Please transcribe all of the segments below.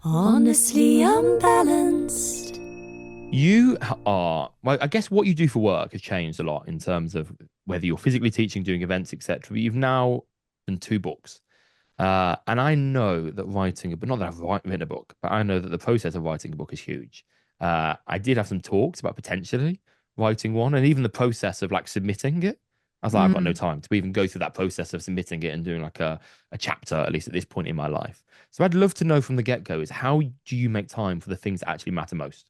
Honestly unbalanced. You are, well, I guess what you do for work has changed a lot in terms of whether you're physically teaching, doing events, etc. But you've now done two books. And I know that writing, but not that written a book, but I know that the process of writing a book is huge. I did have some talks about potentially writing one, and even the process of like submitting it. I was like, I've got no Mm. time to even go through that process of submitting it and doing like a chapter, at least at this point in my life. So I'd love to know from the get-go is how do you make time for the things that actually matter most?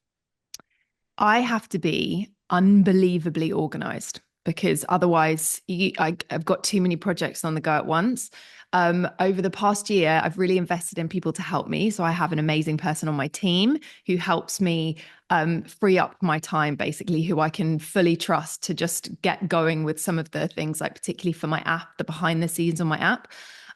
I have to be unbelievably organized because otherwise I've got too many projects on the go at once. Over the past year, I've really invested in people to help me. So I have an amazing person on my team who helps me free up my time, basically, who I can fully trust to just get going with some of the things, like particularly for my app, the behind the scenes on my app.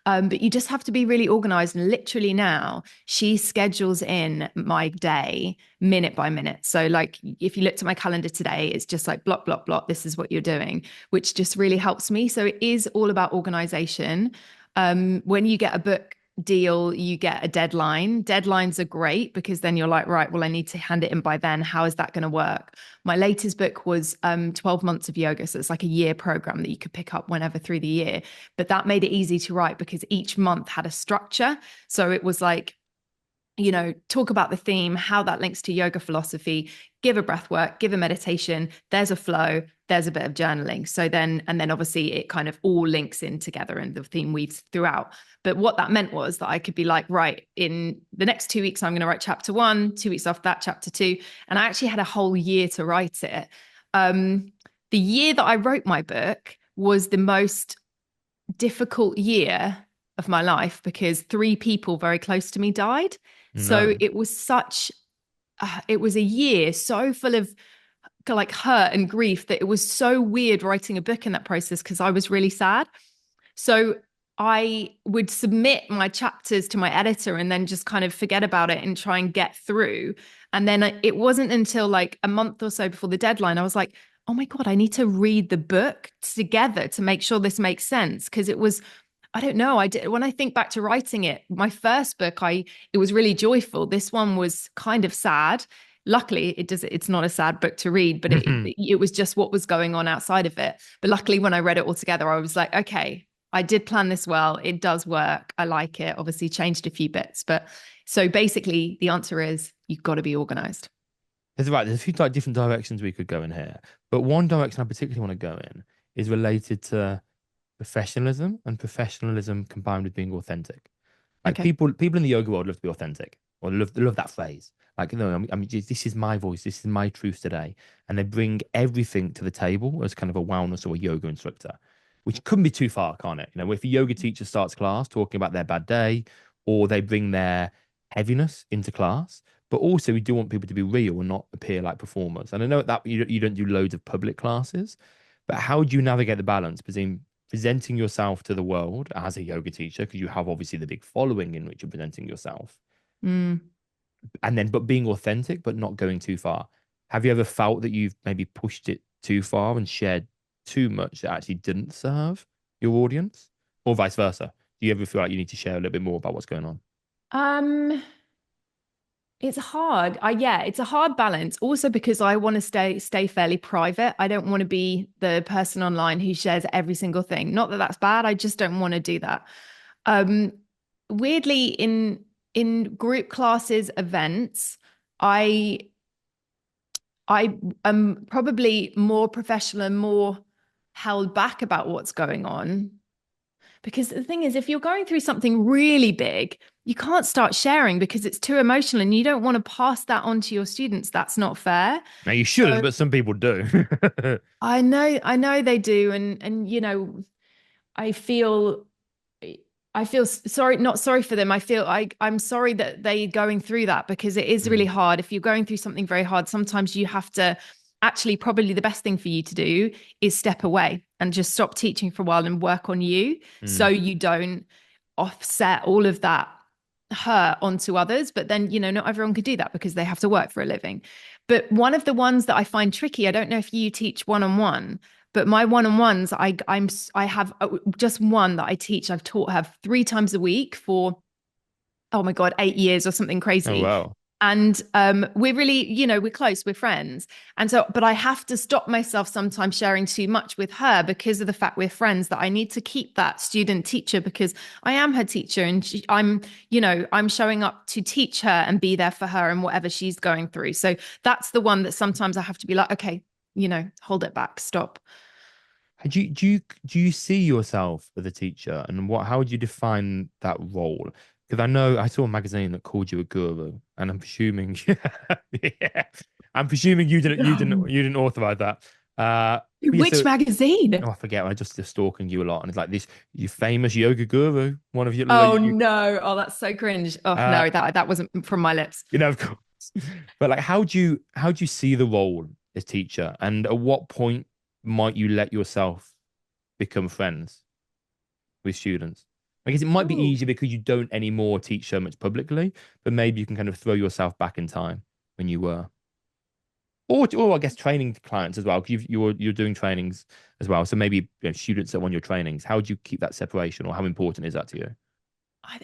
But you just have to be really organized. And literally now, she schedules in my day minute by minute. So, like, if you looked at my calendar today, it's just like block, block, block. This is what you're doing, which just really helps me. So, it is all about organization. When you get a book deal, you get a deadline. Deadlines are great because then you're like, right, well, I need to hand it in by then. How is that going to work? My latest book was 12 months of yoga. So it's like a year program that you could pick up whenever through the year. But that made it easy to write because each month had a structure. So it was like, talk about the theme, how that links to yoga philosophy, give a breath work, give a meditation, there's a flow, there's a bit of journaling. So then obviously it kind of all links in together and the theme weaves throughout. But what that meant was that I could be like, right, in the next 2 weeks, I'm going to write chapter one, 2 weeks after that, chapter two. And I actually had a whole year to write it. Um, the year that I wrote my book was the most difficult year of my life because three people very close to me died. So No. it was a year so full of like hurt and grief that it was so weird writing a book in that process because I was really sad. So I would submit my chapters to my editor and then just kind of forget about it and try and get through. And then it wasn't until like a month or so before the deadline, I was like, oh my God, I need to read the book together to make sure this makes sense. Cause it was, I don't know. I did when I think back to writing it, my first book, it was really joyful. This one was kind of sad. Luckily, it's not a sad book to read, but it was just what was going on outside of it. But luckily, when I read it all together, I was like, okay, I did plan this well. It does work. I like it. Obviously, changed a few bits. But so basically, the answer is you've got to be organized. There's a few like different directions we could go in here, but one direction I particularly want to go in is related to professionalism and professionalism combined with being authentic. Like Okay. people in the yoga world love to be authentic, or love that phrase. Like, no, this is my voice, this is my truth today, and they bring everything to the table as kind of a wellness or a yoga instructor, which couldn't be too far, can't it? If a yoga teacher starts class talking about their bad day, or they bring their heaviness into class, but also we do want people to be real and not appear like performers. And I know that you don't do loads of public classes, but how do you navigate the balance between presenting yourself to the world as a yoga teacher, because you have obviously the big following in which you're presenting yourself, Mm. and then but being authentic but not going too far? Have you ever felt that you've maybe pushed it too far and shared too much that actually didn't serve your audience, or vice versa? Do you ever feel like you need to share a little bit more about what's going on? Um, It's hard. Yeah, it's a hard balance. Also because I want to stay fairly private. I don't want to be the person online who shares every single thing. Not that that's bad. I just don't want to do that. Um, Weirdly, in group classes, events, I I am probably more professional and more held back about what's going on. Because the thing is, if you're going through something really big, you can't start sharing because it's too emotional and you don't want to pass that on to your students. That's not fair. Now you shouldn't, So but some people do. I know they do. And I feel I feel sorry, not sorry for them. I'm sorry that they're going through that because it is really Mm, hard. If you're going through something very hard, sometimes you have to actually probably the best thing for you to do is step away and just stop teaching for a while and work on you so mm. you don't offset all of that hurt onto others. But then, not everyone could do that because they have to work for a living. But one of the ones that I find tricky, I don't know if you teach one-on-one, but my one-on-ones, I have just one that I teach. I've taught her 3 times a week for oh my God, 8 years or something Oh crazy. wow. And we're really, we're close, we're friends. And so, but I have to stop myself sometimes sharing too much with her because of the fact we're friends, that I need to keep that student teacher because I am her teacher and I'm showing up to teach her and be there for her and whatever she's going through. So that's the one that sometimes I have to be like, okay, hold it back, stop. Do you see yourself as a teacher, and how would you define that role? Because I know I saw a magazine that called you a guru, and I'm presuming, yeah, I'm presuming you didn't authorize that. But yeah, Which so magazine? oh, I forget. I just stalking you a lot, and it's like this, you famous yoga guru, one of your, Oh no. Oh, that's so cringe. Oh uh, no, that wasn't from my lips. of course. But like, how do you see the role as teacher, and at what point might you let yourself become friends with students? I guess it might be Ooh. easier because you don't anymore teach so much publicly, but maybe you can kind of throw yourself back in time when you were, or I guess training clients as well. Because you're doing trainings as well, so maybe students that want your trainings. How do you keep that separation, or how important is that to you?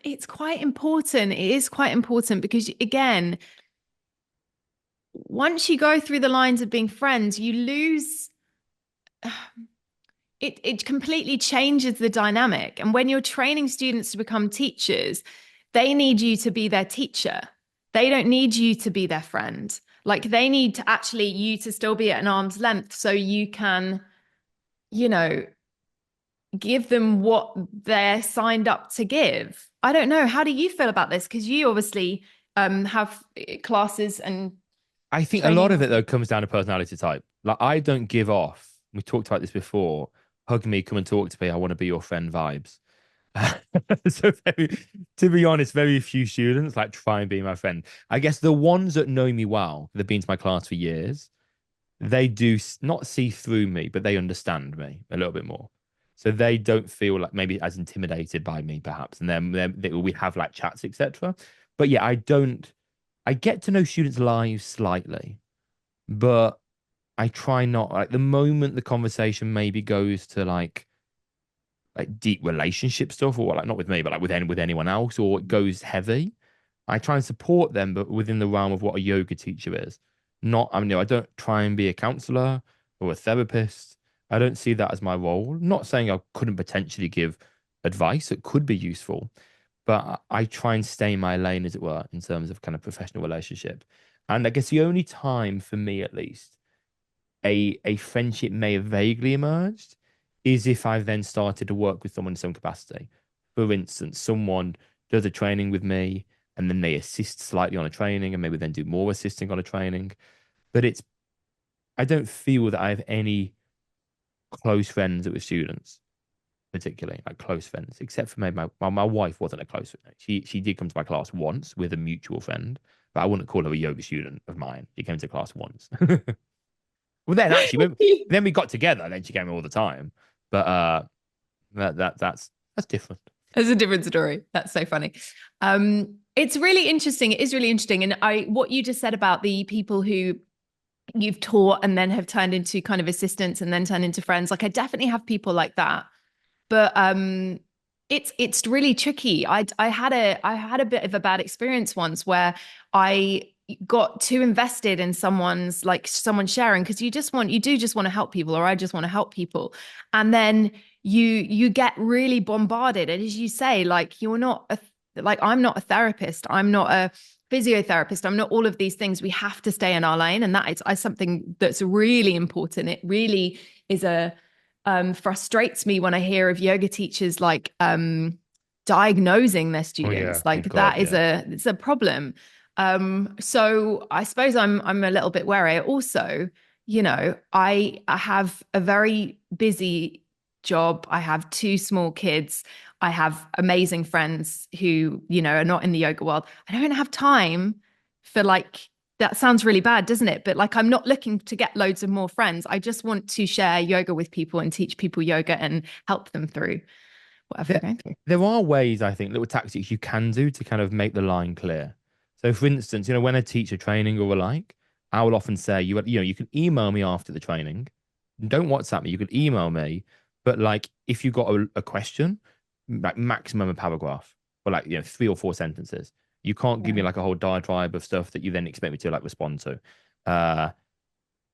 It's quite important. It is quite important because, again, once you go through the lines of being friends, you lose it. It completely changes the dynamic. And when you're training students to become teachers, they need you to be their teacher. They don't need you to be their friend. Like they need to actually you to still be at an arm's length so you can, you know, give them what they're signed up to give. I don't know. How do you feel about this? Because you obviously have classes and I think a lot training. of it though comes down to personality type. Like I don't give off. We talked about this before. Hug me, come and talk to me. I want to be your friend vibes. So to be honest, very few students like try and be my friend. I guess the ones that know me well, they've been to my class for years, they do not see through me, but they understand me a little bit more. So they don't feel like maybe as intimidated by me, perhaps. And then we have like chats, etc. But yeah, I don't. I get to know students' lives slightly, but I try not. Like the moment the conversation maybe goes to like deep relationship stuff, or like not with me, but like with anyone else, or it goes heavy, I try and support them, but within the realm of what a yoga teacher is. Not, I mean, I don't try and be a counselor or a therapist. I don't see that as my role. Not saying I couldn't potentially give advice that could be useful, but I try and stay in my lane, as it were, in terms of kind of professional relationship. And I guess the only time for me, at least, a friendship may have vaguely emerged is if I've then started to work with someone in some capacity. For instance, someone does a training with me and then they assist slightly on a training and maybe then do more assisting on a training. But I don't feel that I have any close friends with students, particularly like close friends, except for maybe my wife wasn't a close friend. She did come to my class once with a mutual friend, but I wouldn't call her a yoga student of mine. She came to class once. Well, then actually, then we got together. Then she came all the time, but that's different. It's a different story. That's so funny. It's really interesting. It is really interesting. And what you just said about the people who you've taught and then have turned into kind of assistants and then turned into friends, like I definitely have people like that. But it's really tricky. I had a bit of a bad experience once where I got too invested in someone sharing because you do just want to help people, or I just want to help people. And then you get really bombarded. And as you say, like you're not like I'm not a therapist, I'm not a physiotherapist, I'm not all of these things. We have to stay in our lane. And that is something that's really important. It really is a frustrates me when I hear of yoga teachers like diagnosing their Oh yeah. students. Oh Like God, that is yeah. it's a problem. So I suppose I'm a little bit wary. Also, I have a very busy job. I have two small kids. I have amazing friends who, are not in the yoga world. I don't have time for like that sounds really bad, doesn't it? But like, I'm not looking to get loads of more friends. I just want to share yoga with people and teach people yoga and help them through whatever they're There, going through. there are ways, I think, little tactics you can do to kind of make the line clear. So, for instance, when I teach a training or a like, I will often say, you can email me after the training. Don't WhatsApp me. You can email me, but like if you got a question, like maximum a paragraph. or like, 3 or 4 sentences. You can't give me Yeah. like a whole diatribe of stuff that you then expect me to like respond to. Uh,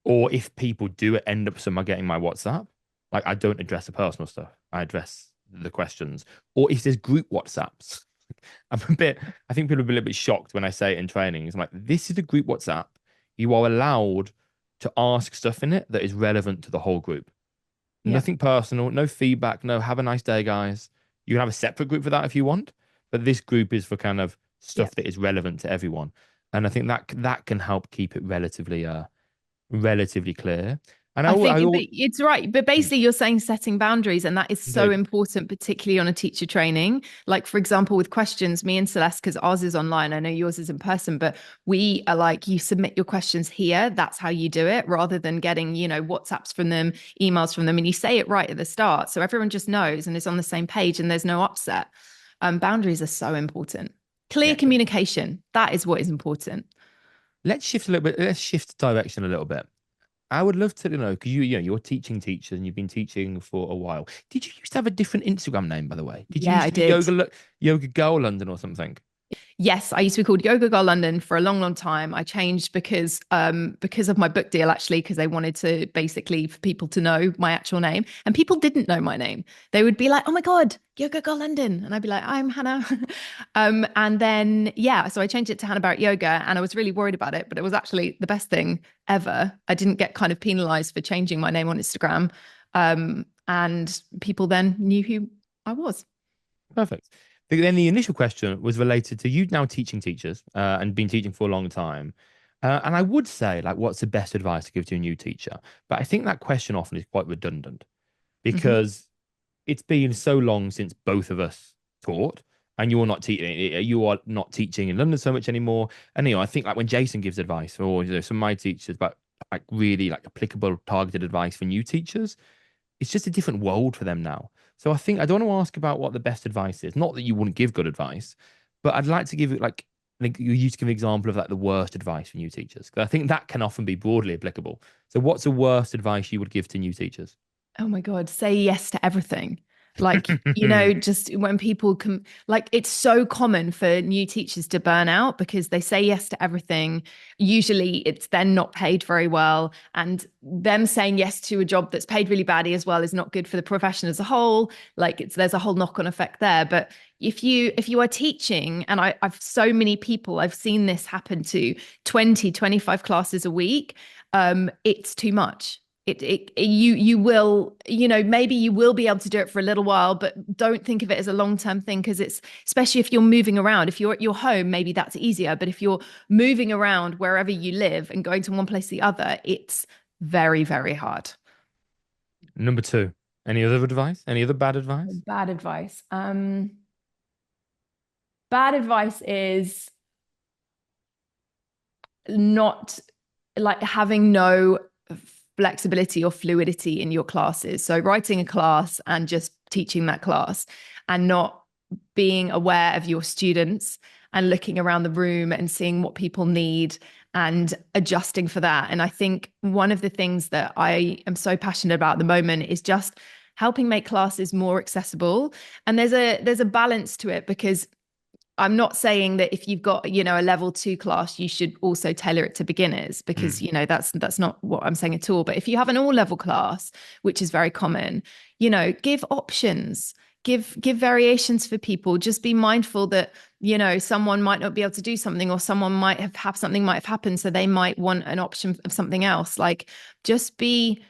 or if people do end up somehow getting my WhatsApp, like I don't address the personal stuff. I address the questions. Or if there's group WhatsApps, I think people will be a little bit shocked when I say it in training. It's like, this is a group WhatsApp. You are allowed to ask stuff in it that is relevant to the whole group. Yeah. Nothing personal, no feedback, no have a nice day, guys. You can have a separate group for that if you want, but this group is for kind of Yeah. stuff that is relevant to everyone. And I think that can help keep it relatively clear. And I think I all it's right. But basically, you're saying setting boundaries, and that is so indeed. important, particularly on a teacher training. Like, for example, with questions, me and Celeste, because ours is online, I know yours is in person, but we are like, you submit your questions here. That's how you do it, rather than getting, WhatsApps from them, emails from them. And you say it right at the start. So everyone just knows and is on the same page and there's no upset. Boundaries are so important. Clear Yeah. communication. That is what is important. Let's shift a little bit. Let's shift direction a little bit. I would love to know because you're teaching teachers and you've been teaching for a while. Did you used to have a different Instagram name, by the way? Did you Yeah, used I to be did. Yoga Girl London or something? Yes, I used to be called Yoga Girl London for a long, long time. I changed because of my book deal, actually, because they wanted to basically for people to know my actual name. And people didn't know my name. They would be like, "Oh my God, Yoga Girl London." And I'd be like, "I'm Hannah." And then yeah, so I changed it to Hannah Barrett Yoga, and I was really worried about it, but it was actually the best thing ever. I didn't get kind of penalized for changing my name on Instagram. And people then knew who I was. Perfect. But then the initial question was related to you now teaching teachers and been teaching for a long time. And I would say, like, what's the best advice to give to a new teacher? But I think that question often is quite redundant Mhm. because it's been so long since both of us taught, and you are not teaching in London so much anymore. And I think like when Jason gives advice, or some of my teachers, but like really like applicable, targeted advice for new teachers, it's just a different world for them now. So I think I don't want to ask about what the best advice is. Not that you wouldn't give good advice, but I'd like to give it like you used to give an example of like the worst advice for new teachers. Because I think that can often be broadly applicable. So what's the worst advice you would give to new teachers? Oh my God, say yes to everything. Like, just when people can, like, it's so common for new teachers to burn out because they say yes to everything. Usually it's then not paid very well. And them saying yes to a job that's paid really badly as well is not good for the profession as a whole. Like, there's a whole knock-on effect there. But if you are teaching, and I've so many people, I've seen this happen to 20, 25 classes a week, it's too much. You will, maybe you will be able to do it for a little while, but don't think of it as a long-term thing, because it's, especially if you're moving around. If you're at your home, maybe that's easier, but if you're moving around wherever you live and going to one place or the other, it's very, very hard. Number two, any other advice? Any other bad advice? Bad advice. Bad advice is not, like, having no flexibility or fluidity in your classes. So writing a class and just teaching that class, and not being aware of your students and looking around the room and seeing what people need and adjusting for that. And I think one of the things that I am so passionate about at the moment is just helping make classes more accessible. And there's a balance to it, because I'm not saying that if you've got, a level 2 class, you should also tailor it to beginners, because, Mm. that's not what I'm saying at all. But if you have an all level class, which is very common, give options, give variations for people. Just be mindful that, someone might not be able to do something, or someone have something might have happened. So they might want an option of something else. Like, just be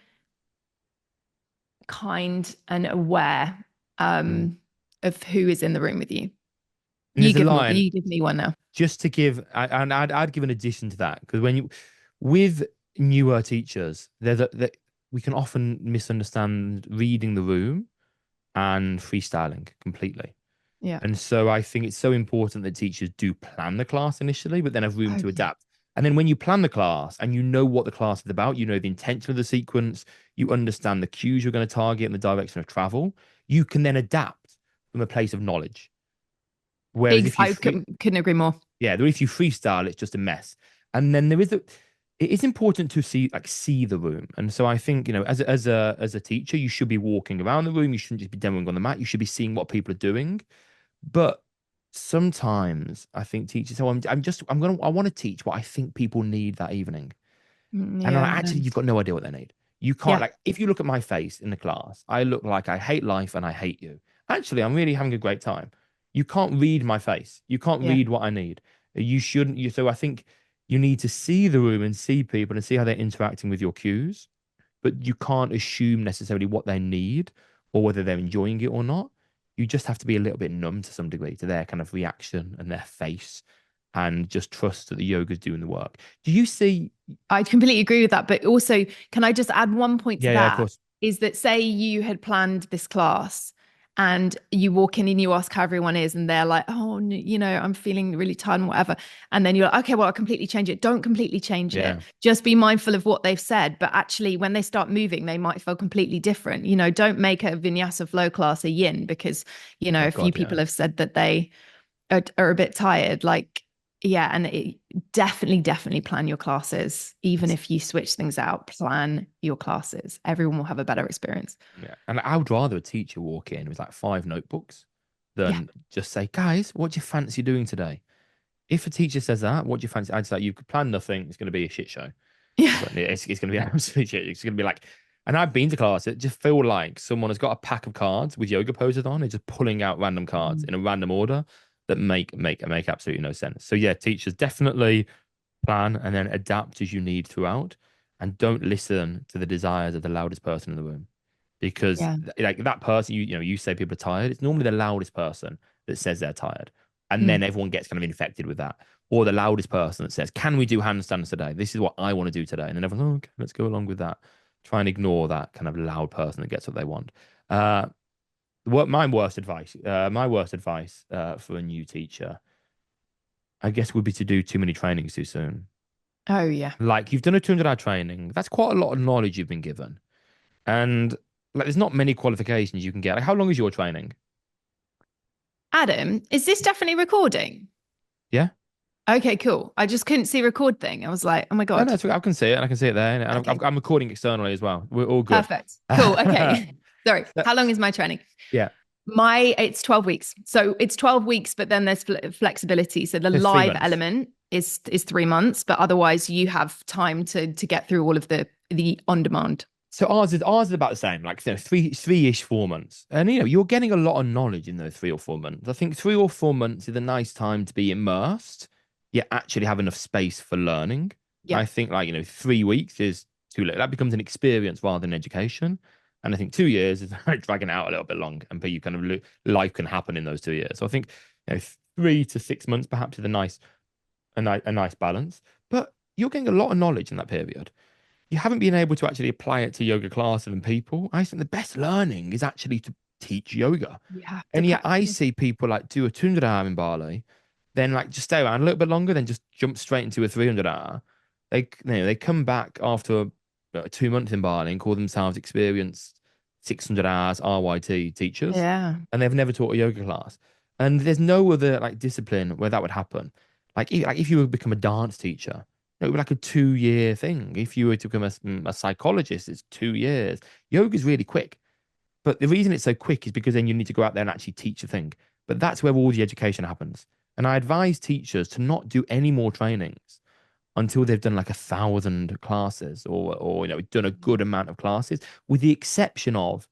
kind and aware Mm. um, of who is in the room with you. And there's a line You give me one now. just to give, and I'd give an addition to that because with newer teachers, that we can often misunderstand reading the room and freestyling completely. Yeah. And so I think it's so important that teachers do plan the class initially, but then have room Oh, to yeah. adapt. And then when you plan the class and you know what the class is about, you know the intention of the sequence, you understand the cues you're going to target and the direction of travel, you can then adapt from a place of knowledge. Whereas if you I free, couldn't agree more. yeah, if you freestyle, it's just a mess. And then it is important to see the room. And so I think, as a teacher, you should be walking around the room. You shouldn't just be demoing on the mat. You should be seeing what people are doing. But sometimes I think teachers. So I want to teach what I think people need that evening. And I'm like, Yeah, actually, you've got no idea what they need. You can't, yeah, like, if you look at my face in the class, I look like I hate life and I hate you. Actually, I'm really having a great time. You can't read my face. You can't yeah. read what I need. You shouldn't. So I think you need to see the room and see people and see how they're interacting with your cues, but you can't assume necessarily what they need or whether they're enjoying it or not. You just have to be a little bit numb to some degree to their kind of reaction and their face and just trust that the yoga's doing the work. Do you see? I completely agree with that. But also, can I just add one point to Yeah, of that? course. Is that say you had planned this class and you walk in and you ask how everyone is, and they're like, oh, I'm feeling really tired and whatever. And then you're like, okay, well, I'll completely change it. Don't completely change it. Yeah. Just be mindful of what they've said. But actually, when they start moving, they might feel completely different. Don't make a vinyasa flow class a yin because, Oh a few God, people yeah. have said that they are a bit tired. Like, yeah, and definitely plan your classes. Even It's, if you switch things out, plan your classes. Everyone will have a better experience. yeah. And I would rather a teacher walk in with like 5 notebooks Yeah. than just say, guys, what do you fancy doing today? If a teacher says that, what do you fancy? I'd say you could plan nothing. It's going to be a shit show. Yeah. It's going to be an absolute shit. It's going to be like, and I've been to class. It just feel like someone has got a pack of cards with yoga poses on. It's just pulling out random cards in a random order that make absolutely no sense. So yeah, teachers definitely plan and then adapt as you need throughout, and don't listen to the desires of the loudest person in the room, because Yeah. like that person, you say people are tired. It's normally the loudest person that says they're tired, and then Mm. everyone gets kind of infected with that. Or the loudest person that says, "Can we do handstands today? This is what I want to do today," and then everyone's, "Oh, okay, let's go along with that." Try and ignore that kind of loud person that gets what they want. Uh, what my worst advice for a new teacher, I guess, would be to do too many trainings too soon. Oh, yeah. Like, you've done a 200-hour training. That's quite a lot of knowledge you've been given. And like, there's not many qualifications you can get. Like, how long is your training? Adam, is this definitely recording? Yeah. Okay, cool. I just couldn't see record thing. I was like, oh my No, no, God. I can see it and I can see it there. And Okay, I'm recording externally as well. We're all good. perfect. Cool. Okay. Sorry. That- How long is my training? yeah. It's 12 weeks. So it's 12 weeks, but then there's flexibility. So the There's three live months. element is 3 months, but otherwise you have time to get through all of the on demand. So ours is about the same, like, three-ish 4 months. And you're getting a lot of knowledge in those 3 or 4 months. I think 3 or 4 months is a nice time to be immersed, yet actually have enough space for learning. Yeah. I think, like, 3 weeks is too little. That becomes an experience rather than education. And I think 2 years is like dragging it out a little bit long, and but you kind of life can happen in those 2 years. So I think 3 to 6 months perhaps is a nice balance. But you're getting a lot of knowledge in that period. You haven't been able to actually apply it to yoga classes and people. I think the best learning is actually to teach yoga. You have to And yet I practice. see people like do a 200 hour in Bali, then like just stay around a little bit longer, then just jump straight into a 300 hour. They come back after 2 months in Bali and call themselves experienced 600 hours RYT teachers, Yeah. and they've never taught a yoga class. And there's no other like discipline where that would happen. Like if you would become a dance teacher, it would be like a 2 year thing. If you were to become a psychologist, it's 2 years. Yoga is really quick. But the reason it's so quick is because then you need to go out there and actually teach a thing. But that's where all the education happens. And I advise teachers to not do any more trainings until they've done like 1,000 classes, or done a good amount of classes, with the exception of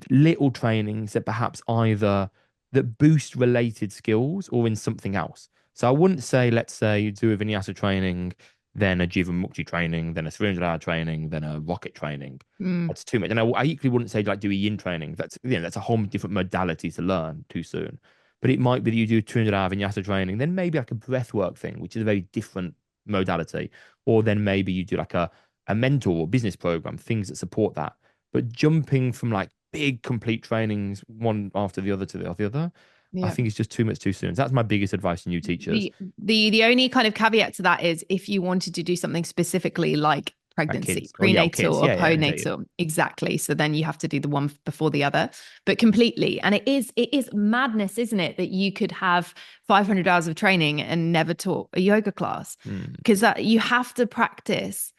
little trainings that perhaps either that boost related skills or in something else. So I wouldn't say, let's say you do a vinyasa training, then a Jivan Mukti training, then a 300-hour training, then a rocket training. Mm. That's too much. And I equally wouldn't say like do a yin training. That's a whole different modality to learn too soon. But it might be that you do 200-hour vinyasa training, then maybe like a breathwork thing, which is a very different modality. Or then maybe you do like a mentor or business program, things that support that. But jumping from like big complete trainings one after the other to the other, I Yeah. think it's just too much too soon. So that's my biggest advice to new teachers. The only kind of caveat to that is if you wanted to do something specifically like Like pregnancy, kids. Oh yeah, or prenatal kids. or Yeah, yeah, I get you. postnatal, exactly. So then you have to do the one before the other, but completely. And it is madness, isn't it, that you could have 500 hours of training and never taught a yoga class, Hmm. because that you have to practice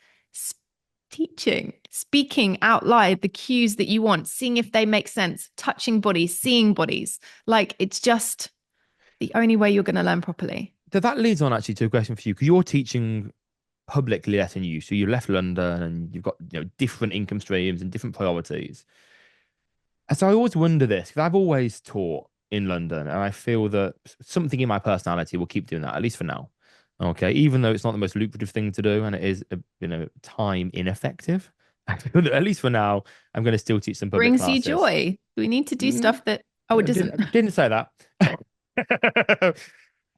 teaching, speaking out loud the cues that you want, seeing if they make sense, touching bodies, seeing bodies. Like it's just the only way you're going to learn properly. So that leads on actually to a question for you, because you're teaching publicly letting you. So you left London and you've got different income streams and different priorities. And so I always wonder this because I've always taught in London, and I feel that something in my personality will keep doing that at least for now. Okay, even though it's not the most lucrative thing to do, and it is time ineffective. I feel that at least for now, I'm going to still teach some public Brings you classes. joy. We need to do Mm, stuff that, oh, it doesn't. didn't say that.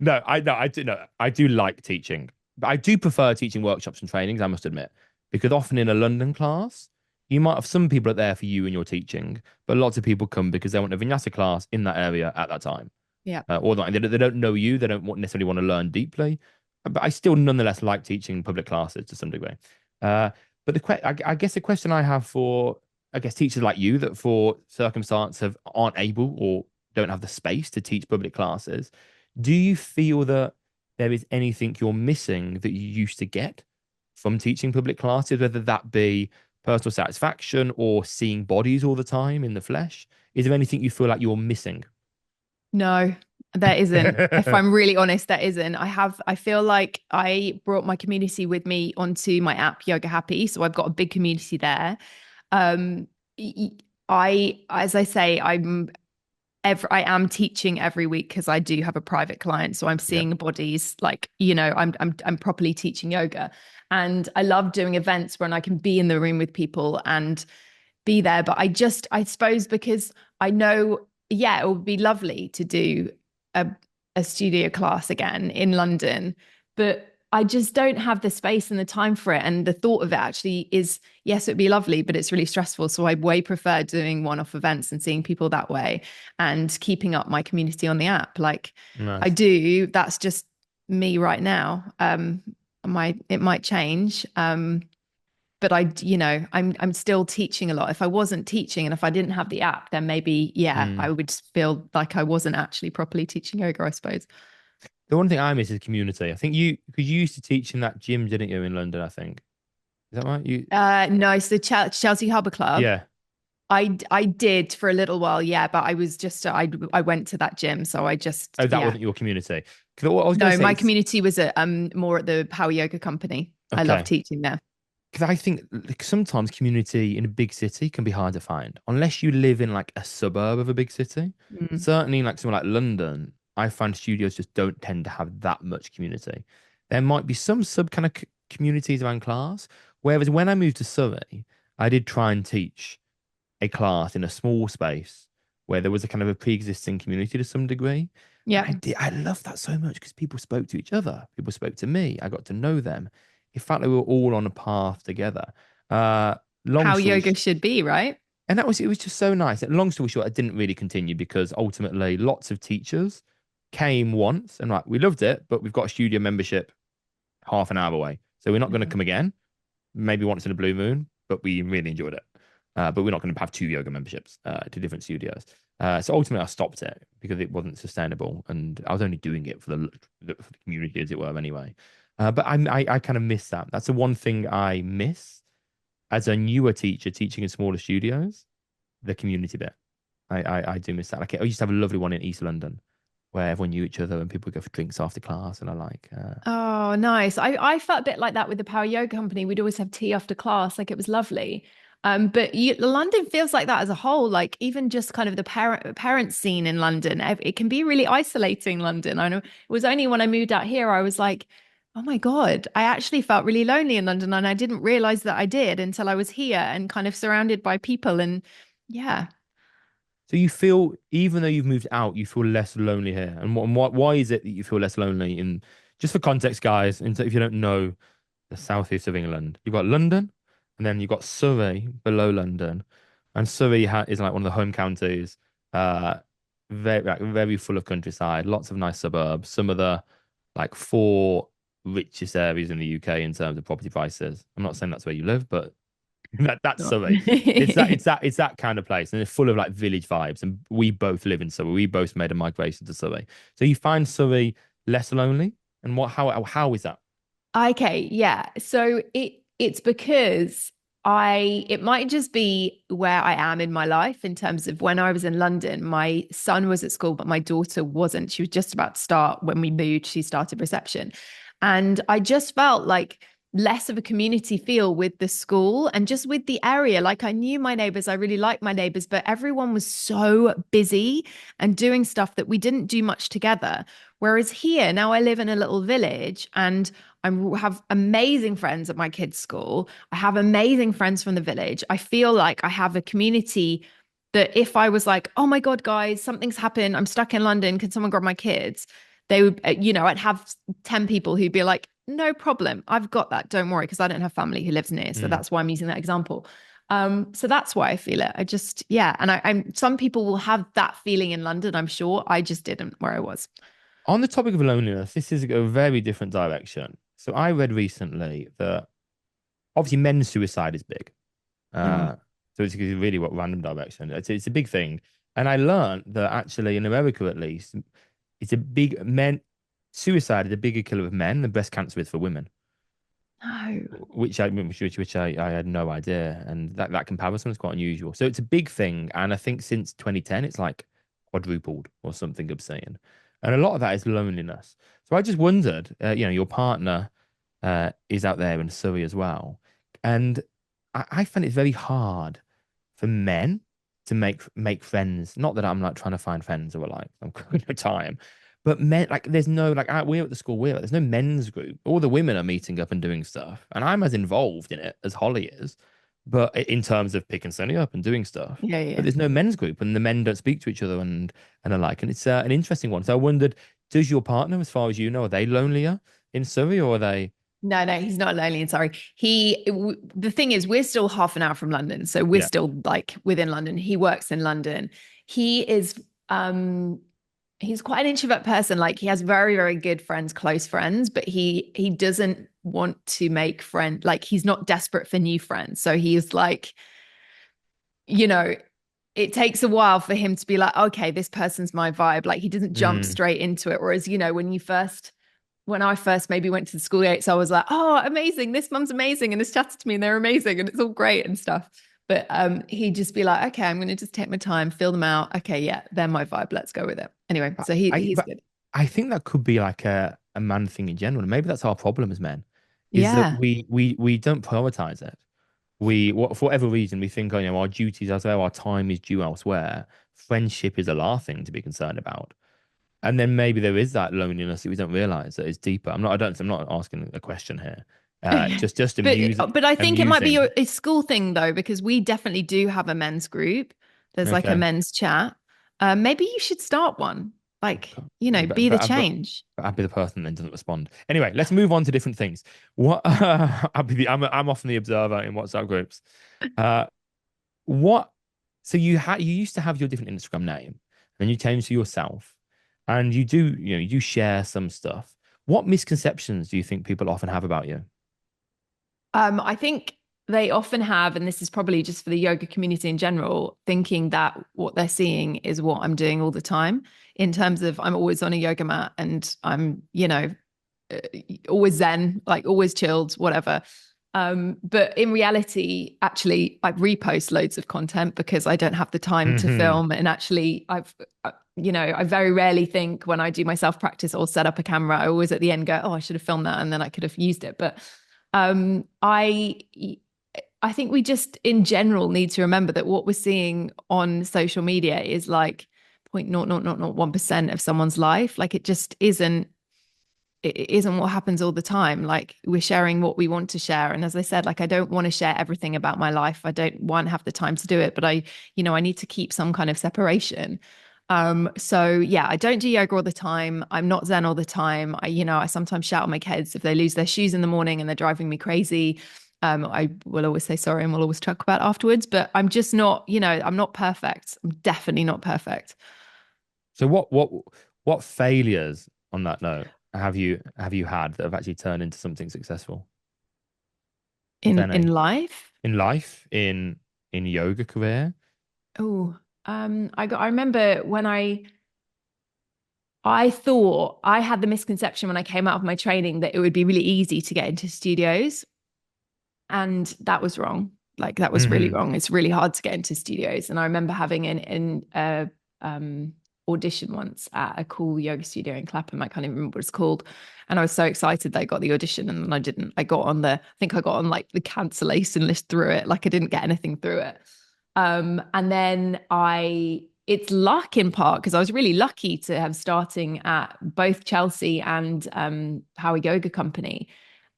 No, I do no, I do like teaching, but I do prefer teaching workshops and trainings, I must admit, because often in a London class, you might have some people are there for you and your teaching, but lots of people come because they want a vinyasa class in that area at that time. Yeah. Or they don't know you, they don't necessarily want to learn deeply. But I still nonetheless like teaching public classes to some degree. Uh, but I guess the question I have for, I guess, teachers like you that for circumstance aren't able or don't have the space to teach public classes, do you feel that there is anything you're missing that you used to get from teaching public classes, whether that be personal satisfaction or seeing bodies all the time in the flesh? Is there anything you feel like you're missing? No, there isn't. If I'm really honest, there isn't. I feel like I brought my community with me onto my app, Yoga Happy. So I've got a big community there. Um, as I say, I am teaching every week because I do have a private client. So I'm Yeah. seeing bodies like, I'm properly teaching yoga. And I love doing events when I can be in the room with people and be there. But I suppose because I know, yeah, it would be lovely to do a, a studio class again in London, but I just don't have the space and the time for it. And the thought of it actually is, yes, it'd be lovely, but it's really stressful. So I way prefer doing one-off events and seeing people that way and keeping up my community on the app. Like I Nice. do, that's just me right now. It might change. But I'm still teaching a lot. If I wasn't teaching and if I didn't have the app, then maybe, yeah, Mm. I would feel like I wasn't actually properly teaching yoga, I suppose. The one thing I miss is community. I think because you used to teach in that gym, didn't you, in London? I think is that right? No, so Chelsea Harbour Club. Yeah. I did for a little while, yeah, but I was just I went to that gym, so I just Oh, that yeah. wasn't your community. 'Cause what I was going to No, say my is community was at more at the Power Yoga Company. I love okay. teaching there. Because I think like, sometimes community in a big city can be hard to find unless you live in like a suburb of a big city. Mm. Certainly, like somewhere like London, I find studios just don't tend to have that much community. There might be some sub kind of communities around class. Whereas when I moved to Surrey, I did try and teach a class in a small space where there was a kind of a pre-existing community to some degree. And Yeah. I love that so much because people spoke to each other. People spoke to me. I got to know them. It felt like we were all on a path together. Uh, long How story, yoga should be, right? and it was just so nice. And long story short, I didn't really continue because ultimately lots of teachers came once and like we loved it, but we've got a studio membership half an hour away. So we're not going to Mhm. come again, maybe once in a blue moon, but we really enjoyed it. But we're not going to have two yoga memberships to different studios. So ultimately, I stopped it because it wasn't sustainable, and I was only doing it for the community, as it were, anyway. But I kind of miss that. That's the one thing I miss as a newer teacher teaching in smaller studios, the community bit. I do miss that. Like I used to have a lovely one in East London where everyone knew each other and people would go for drinks after class, and I like. Oh, nice. I felt a bit like that with the Power Yoga Company. We'd always have tea after class, like it was lovely. But London feels like that as a whole. Like even just kind of the parent scene in London, it can be really isolating. London. I know it was only when I moved out here I was like, oh my God, I actually felt really lonely in London, and I didn't realize that I did until I was here and kind of surrounded by people. And yeah, So you feel, even though you've moved out, you feel less lonely here. And why is it that you feel less lonely? In just for context, guys, and so if you don't know the southeast of England, you've got London, and then you've got Surrey below London, and Surrey is like one of the home counties, uh, very full of countryside, lots of nice suburbs. Some of the like four richest areas in the UK in terms of property prices. I'm not saying that's where you live, but that's Surrey. It's that kind of place, and it's full of like village vibes. And we both live in Surrey. We both made a migration to Surrey. So you find Surrey less lonely, and how is that? Okay, yeah. So it's because it might just be where I am in my life in terms of when I was in London, my son was at school, but my daughter wasn't. She was just about to start when we moved. She started reception. And I just felt like less of a community feel with the school and just with the area. Like I knew my neighbors, I really liked my neighbors, but everyone was so busy and doing stuff that we didn't do much together. Whereas here, now I live in a little village and I have amazing friends at my kids' school. I have amazing friends from the village. I feel like I have a community that if I was like, oh my God, guys, something's happened. I'm stuck in London. Can someone grab my kids? They would, I'd have 10 people who'd be like, no problem. I've got that. Don't worry. Because I don't have family who lives near. So Mm. that's why I'm using that example. So that's why I feel it. I just, yeah. And I'm some people will have that feeling in London, I'm sure. I just didn't where I was. On the topic of loneliness, this is a very different direction. So I read recently that obviously men's suicide is big. Mm. Uh, so it's really what random direction. It's a big thing. And I learned that actually in America at least, it's a big men suicide is a bigger killer of men than breast cancer is for women. No. Which I had no idea, and that comparison is quite unusual. So it's a big thing, and I think since 2010, it's like quadrupled or something obscene, and a lot of that is loneliness. So I just wondered, your partner is out there in Surrey as well, and I find it very hard for men to make friends. Not that I'm like trying to find friends or like I'm no time, but men like there's no like we're at the school we're at, there's no men's group. All the women are meeting up and doing stuff, and I'm as involved in it as Holly is, but in terms of picking Sunny up and doing stuff. Yeah, But yeah. there's no men's group, and the men don't speak to each other and alike, and it's an interesting one. So I wondered, does your partner, as far as you know, are they lonelier in Surrey or are they? No, no, he's not lonely and sorry. The thing is, we're still half an hour from London. So we're Yeah. still like within London. He works in London. He is, he's quite an introvert person. Like he has very, very good friends, close friends, but he doesn't want to make friends. Like he's not desperate for new friends. So he's like, you know, it takes a while for him to be like, okay, this person's my vibe. Like he doesn't jump Mm. straight into it. Whereas, when I first maybe went to the school dates, I was like, oh, amazing. This mum's amazing. And it's chatted to me and they're amazing. And it's all great and stuff. But he'd just be like, okay, I'm going to just take my time, fill them out. Okay, yeah, they're my vibe. Let's go with it. Anyway, so he's But good. I think that could be like a man thing in general. Maybe that's our problem as men, is that Yeah. we don't prioritize it. For whatever reason we think, our duties elsewhere, our time is due elsewhere. Friendship is a last thing to be concerned about. And then maybe there is that loneliness that we don't realize that is deeper. I'm not asking a question here. Just But I think it might be amusing. a school thing though, because we definitely do have a men's group. There's like a Okay. men's chat. Maybe you should start one. Like, But be the change. I'd be the person that doesn't respond. Anyway, let's move on to different things. What I'm often the observer in WhatsApp groups. Uh, what? So you used to have your different Instagram name, and you changed to yourself, and you do share some stuff. What misconceptions do you think people often have about you? I think they often have, and this is probably just for the yoga community in general, thinking that what they're seeing is what I'm doing all the time in terms of I'm always on a yoga mat and I'm, uh, always zen, like always chilled, whatever. But in reality, actually, I repost loads of content because I don't have the time to Hmm. film. And actually, I very rarely think when I do my self practice or set up a camera, I always at the end go, oh, I should have filmed that and then I could have used it. But um, I I think we just in general need to remember that what we're seeing on social media is like 0.0001% of someone's life. Like it isn't what happens all the time. Like we're sharing what we want to share. And as I said, like I don't want to share everything about my life. I don't want to have the time to do it, but I need to keep some kind of separation. So yeah, I don't do yoga all the time. I'm not Zen all the time. I sometimes shout at my kids if they lose their shoes in the morning and they're driving me crazy. I will always say sorry and we'll always talk about it afterwards, but I'm just not, I'm not perfect. I'm definitely not perfect So what failures on that note have you had that have actually turned into something successful? Is there in any life. in life, in yoga career? Oh, I remember when I thought I had the misconception when I came out of my training that it would be really easy to get into studios, and that was wrong. Like that was really Hmm. wrong. It's really hard to get into studios. And I remember having an audition once at a cool yoga studio in Clapham. I can't even remember what it's called. And I was so excited that I got the audition, and then I didn't. I think I got on like the cancellation list through it. Like I didn't get anything through it. And then it's luck in part because I was really lucky to have starting at both Chelsea and Power Yoga Company.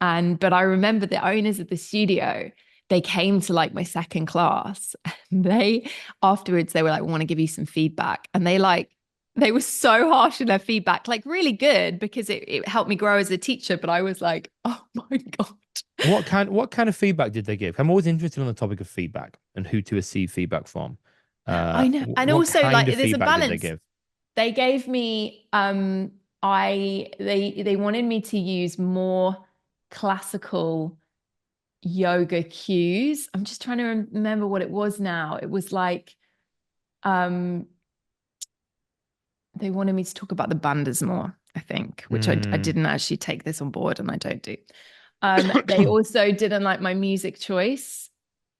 But I remember the owners of the studio, they came to like my second class. And they afterwards they were like, we want to give you some feedback. And they were so harsh in their feedback, like really good because it helped me grow as a teacher. But I was like, oh my God. What kind of feedback did they give? I'm always interested on the topic of feedback and who to receive feedback from. I know. And What also kind like of there's a feedback did they balance. give? They gave me they wanted me to use more classical yoga cues. I'm just trying to remember what it was now. It was like um they wanted me to talk about the bandhas more, I think, which I Mm. didn't actually take this on board and I don't do. They also didn't like my music choice.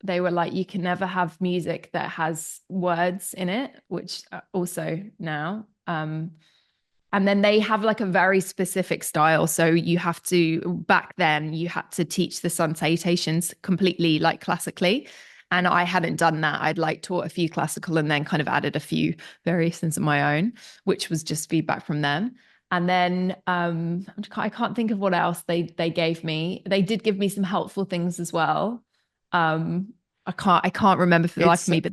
They were like, you can never have music that has words in it, which also now. And then they have like a very specific style. So you have to, back then, you had to teach the sun salutations completely like classically. And I hadn't done that. I'd like taught a few classical and then kind of added a few variations of my own, which was just feedback from them. And then I can't think of what else they gave me. They did give me some helpful things as well. I can't remember for the life of It's me, but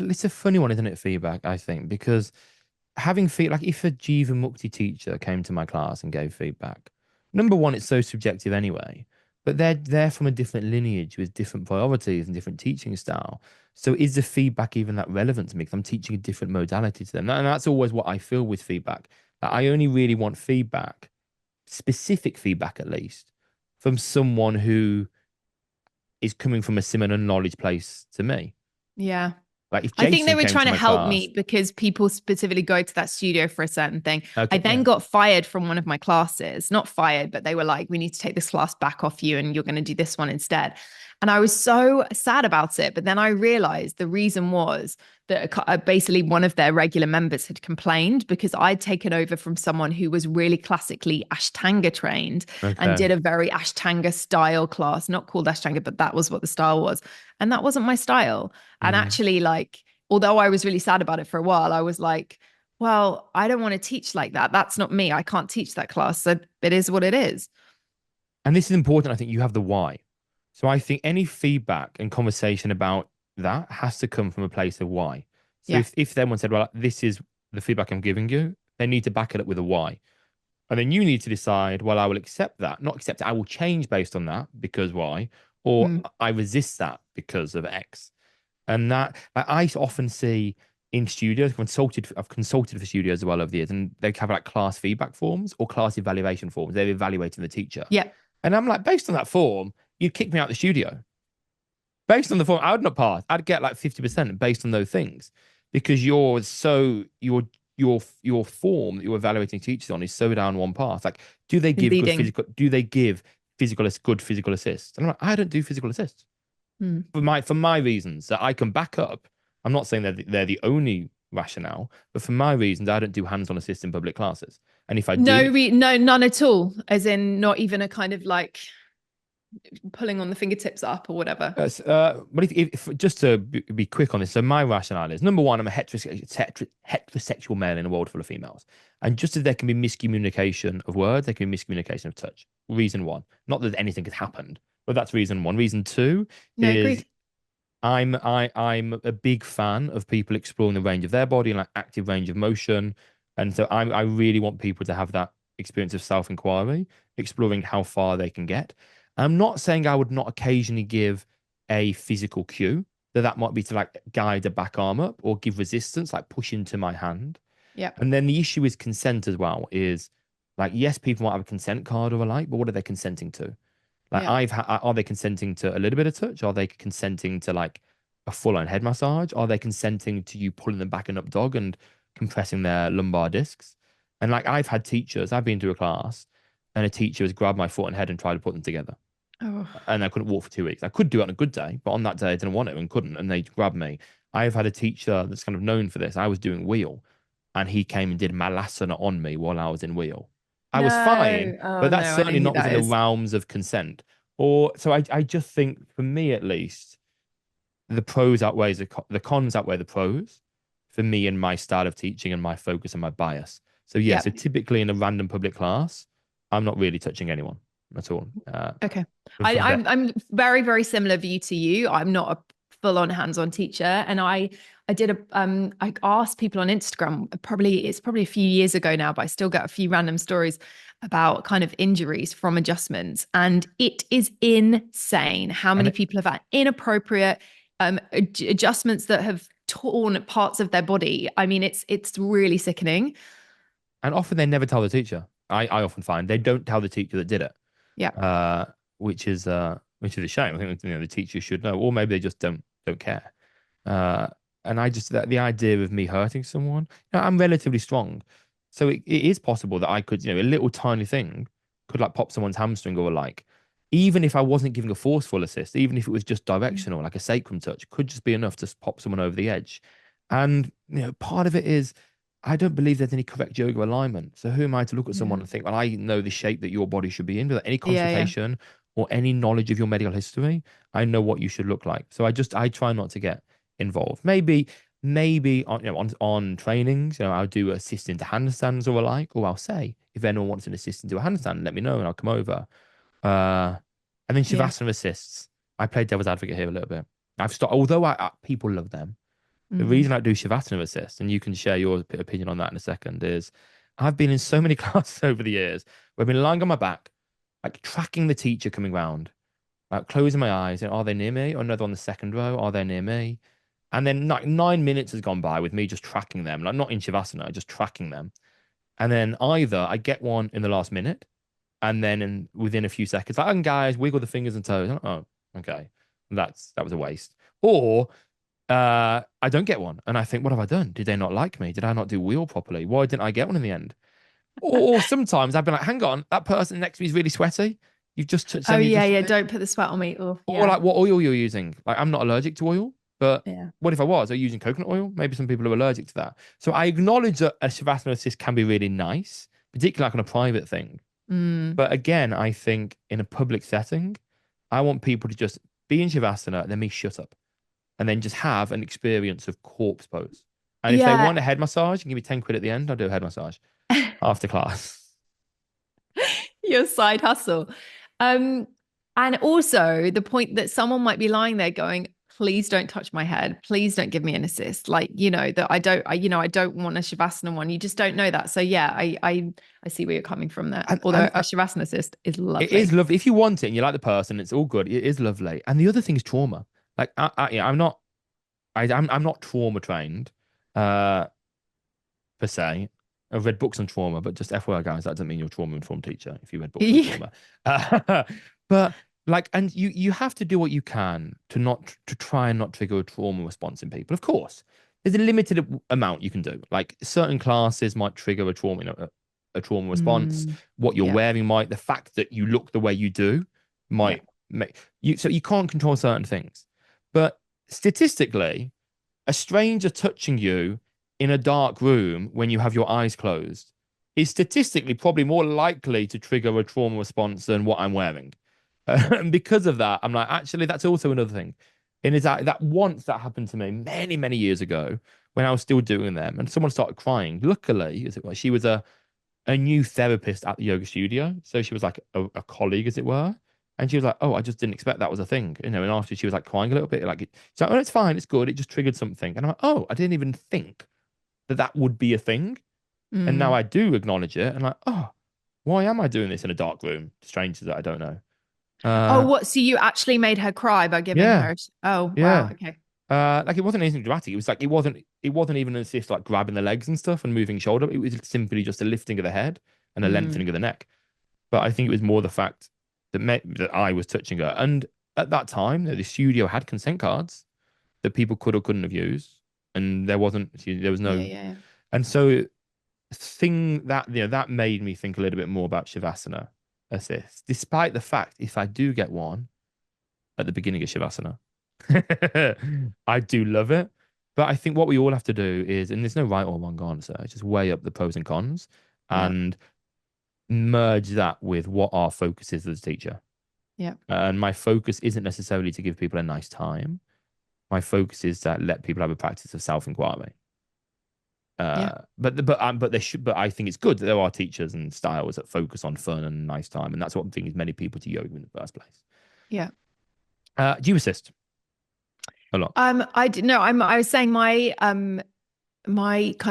it's a funny one, isn't it? Feedback, I think, because having feedback, like if a Jiva Mukti teacher came to my class and gave feedback, number one, it's so subjective anyway, but they're from a different lineage with different priorities and different teaching style. So is the feedback even that relevant to me? Because I'm teaching a different modality to them. And that's always what I feel with feedback. That I only really want feedback, specific feedback at least, from someone who is coming from a similar knowledge place to me. yeah. Like if I think they Jason were came trying to to my help me class, because people specifically go to that studio for a certain thing. I okay, then yeah. got fired from one of my classes, not fired, but they were like, we need to take this class back off you and you're going to do this one instead. And I was so sad about it. But then I realized the reason was that basically one of their regular members had complained because I'd taken over from someone who was really classically Ashtanga trained and Okay. did a very Ashtanga style class, not called Ashtanga, but that was what the style was. And that wasn't my style. And Mm. actually, like, although I was really sad about it for a while, I was like, well, I don't want to teach like that. That's not me. I can't teach that class. So it is what it is. And this is important. I think you have the why. So I think any feedback and conversation about that has to come from a place of why. So Yeah. if someone said, well, this is the feedback I'm giving you, they need to back it up with a why. And then you need to decide, well, I will accept that, not accept it. I will change based on that because why, or Mm. I resist that because of X. And that like, I often see in studios, I've consulted for studios as well over the years, and they have like class feedback forms or class evaluation forms. They're evaluating the teacher. Yeah. And I'm like, based on that form, you'd kick me out of the studio. Based on the form, I would not pass. I'd get like 50% based on those things because your form that you're evaluating teachers on is so down one path. Like, Leading. do they give good physical assists? And I'm like, I don't do physical assists Mm. for my reasons that I can back up. I'm not saying they're the only rationale, but for my reasons, I don't do hands-on assists in public classes. And if I do, No, none at all. As in, not even a kind of like pulling on the fingertips up or whatever. but if just to be quick on this, so my rationale is number one, I'm a heterosexual male in a world full of females. And just as there can be miscommunication of words, there can be miscommunication of touch. Reason one, not that anything has happened, but that's reason one. Reason two No, is agreed. I'm a big fan of people exploring the range of their body and like active range of motion. And so I really want people to have that experience of self-inquiry, exploring how far they can get. I'm not saying I would not occasionally give a physical cue, that might be to like guide a back arm up or give resistance, like push into my hand. Yeah. And then the issue is consent as well, is like, yes, people might have a consent card or a like, but what are they consenting to? Like Yeah. are they consenting to a little bit of touch? Are they consenting to like a full-on head massage? Are they consenting to you pulling them back and up dog and compressing their lumbar discs? And like I've been to a class and a teacher has grabbed my foot and head and tried to put them together. Oh, and I couldn't walk for 2 weeks. I could do it on a good day, but on that day I didn't want it and couldn't, and they grabbed me. I've had a teacher that's kind of known for this. I was doing wheel, and he came and did malasana on me while I was in wheel. I was fine, no. Oh, but that's no. I know certainly who not that within the is. realms of consent. Or so I just think for me at least, the pros outweighs the cons outweigh the pros for me and my style of teaching and my focus and my bias. So yeah, so Yep. typically in a random public class, I'm not really touching anyone at all. Okay. I, That I'm very, very similar view to you. I'm not a full-on hands-on teacher. And I did I asked people on Instagram, it's probably a few years ago now, but I still get a few random stories about kind of injuries from adjustments. And it is insane how many and people have had inappropriate adjustments that have torn parts of their body. I mean, it's really sickening. and often they never tell the teacher. I often find they don't tell the teacher that did it, Yeah. uh, which is a shame. I think the teacher should know, or maybe they just don't care. Uh, and I just that the idea of me hurting someone, I'm relatively strong, so it is possible that I could, a little tiny thing could like pop someone's hamstring or like, even if I wasn't giving a forceful assist, even if it was just directional, like a sacrum touch, could just be enough to pop someone over the edge. And part of it is I don't believe there's any correct yoga alignment. So who am I to look at Yeah. someone and think, well, I know the shape that your body should be in without any Yeah. Yeah. consultation or any knowledge of your medical history? I know what you should look like. So I try not to get involved. Maybe on on trainings, I'll do assist into handstands or alike, or I'll say if anyone wants an assist into a handstand, let me know and I'll come over. Uh, and then Yeah. shavasana assists. I play devil's advocate here a little bit. I've started, although people love them. The Mm. reason I do shavasana assist, and you can share your opinion on that in a second, is I've been in so many classes over the years where I've been lying on my back, like tracking the teacher coming round, like closing my eyes, and are they near me? Or another on the second row, are they near me? And then like 9 minutes has gone by with me just tracking them, like not in shavasana, just tracking them. And then either I get one in the last minute, and then within a few seconds, like, guys, wiggle the fingers and toes. Oh, okay, that was a waste. Or I don't get one, and I think, what have I done? Did they not like me? Did I not do wheel properly? Why didn't I get one in the end? Or sometimes I've been like, hang on, that person next to me is really sweaty. You've just Oh sent me yeah, just a yeah. bit. Don't put the sweat on me. Oh Or yeah, like, what oil you're using? Like, I'm not allergic to oil, but yeah. what if I was? Are you using coconut oil? Maybe some people are allergic to that. So I acknowledge that a shavasana assist can be really nice, particularly like on a private thing. Mm. But again, I think in a public setting, I want people to just be in shavasana and then me shut up and then just have an experience of corpse pose. And if they Yeah. want a head massage, give me 10 quid at the end, I'll do a head massage after class. Your side hustle. Um, and also the point that someone might be lying there going, please don't touch my head. Please don't give me an assist. Like, that I don't want a Shavasana one. You just don't know that. So yeah, I see where you're coming from there. And, Although and a Shavasana assist is it is lovely. lovely. If you want it and you like the person, it's all good. It is lovely. And the other thing is trauma. Like, I'm not trauma trained, uh, per se. I've read books on trauma, but just FYI, guys, that doesn't mean you're a trauma informed teacher if you read books on Yeah. trauma. But like, and you have to do what you can to try and not trigger a trauma response in people. Of course, there's a limited amount you can do. Like certain classes might trigger a trauma, a trauma response. Mm, What you're yeah. wearing might, the fact that you look the way you do Yeah. might make you. So you can't control certain things, but statistically a stranger touching you in a dark room when you have your eyes closed is statistically probably more likely to trigger a trauma response than what I'm wearing. And because of that, I'm like, actually, that's also another thing. And is that once that happened to me many, many years ago when I was still doing them and someone started crying. Luckily, as it was, she was a new therapist at the yoga studio. So she was like a colleague, as it were. And she was like, "Oh, I just didn't expect that was a thing," And after she was like crying a little bit, like, she's like, "Oh, it's fine, it's good. It just triggered something." And I'm like, "Oh, I didn't even think that that would be a thing." And now Mm. I do acknowledge it, and like, "Oh, why am I doing this in a dark room to strangers that I don't know?" Oh, Uh, what? So you actually made her cry by giving yeah, her? Oh, wow. yeah. Okay. Like it wasn't anything dramatic. It was like it wasn't even as if like grabbing the legs and stuff and moving shoulder. It was simply just a lifting of the head and a Mm, lengthening of the neck. But I think it was more the fact that I was touching her. And at that time, the studio had consent cards that people could or couldn't have used, and there was yeah, no. yeah, And so, thing that that made me think a little bit more about shavasana. assist, despite the fact if I do get one at the beginning of Shavasana, I do love it. But I think what we all have to do is, and there's no right or wrong answer, just weigh up the pros and cons Yeah. and merge that with what our focus is as a teacher. Yeah. And my focus isn't necessarily to give people a nice time. My focus is to let people have a practice of self-inquiry. Yeah. But they should. But I think it's good that there are teachers and styles that focus on fun and nice time, and that's what brings many people to yoga in the first place. Yeah. Do you assist a lot? I did no, I was saying my kind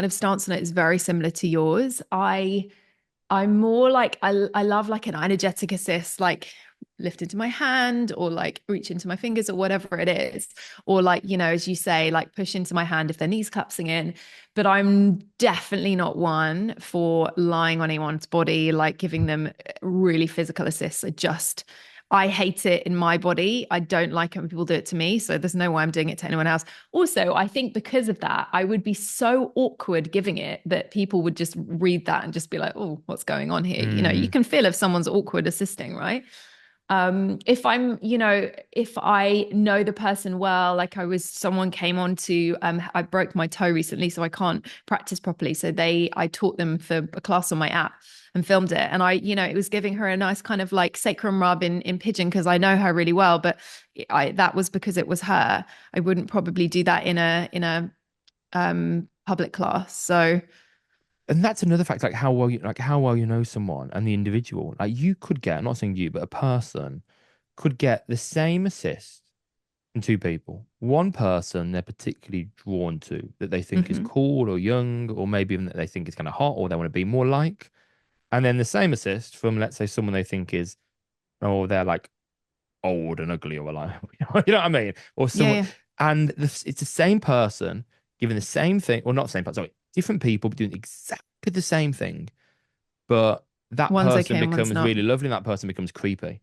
of stance on it is very similar to yours. I'm more like I love like an energetic assist, like lift into my hand or like reach into my fingers or whatever it is. Or like, as you say, like push into my hand if their knees collapsing in. But I'm definitely not one for lying on anyone's body, like giving them really physical assists. I hate it in my body. I don't like it when people do it to me. So there's no way I'm doing it to anyone else. Also, I think because of that, I would be so awkward giving it that people would just read that and just be like, oh, what's going on here? You Mm. can feel if someone's awkward assisting, right? If if I know the person well, like someone came on to, I broke my toe recently, so I can't practice properly. So I taught them for a class on my app and filmed it. And it was giving her a nice kind of like sacrum rub in pigeon because I know her really well, but that was because it was her. I wouldn't probably do that in a public class. So And that's another fact, like how well you know someone and the individual. Like you could get, I'm not saying you, but a person could get the same assist from two people. One person they're particularly drawn to that they think is mhm. cool or young, or maybe even that they think is kind of hot or they want to be more like. And then the same assist from, let's say, someone they think is, oh, they're like old and ugly or like, you know what I mean? Or Yeah, someone, yeah. and it's the same person giving the same thing, or not the same person, sorry, different people doing exactly the same thing, but that One's person okay and one's becomes not. really lovely and that person becomes creepy.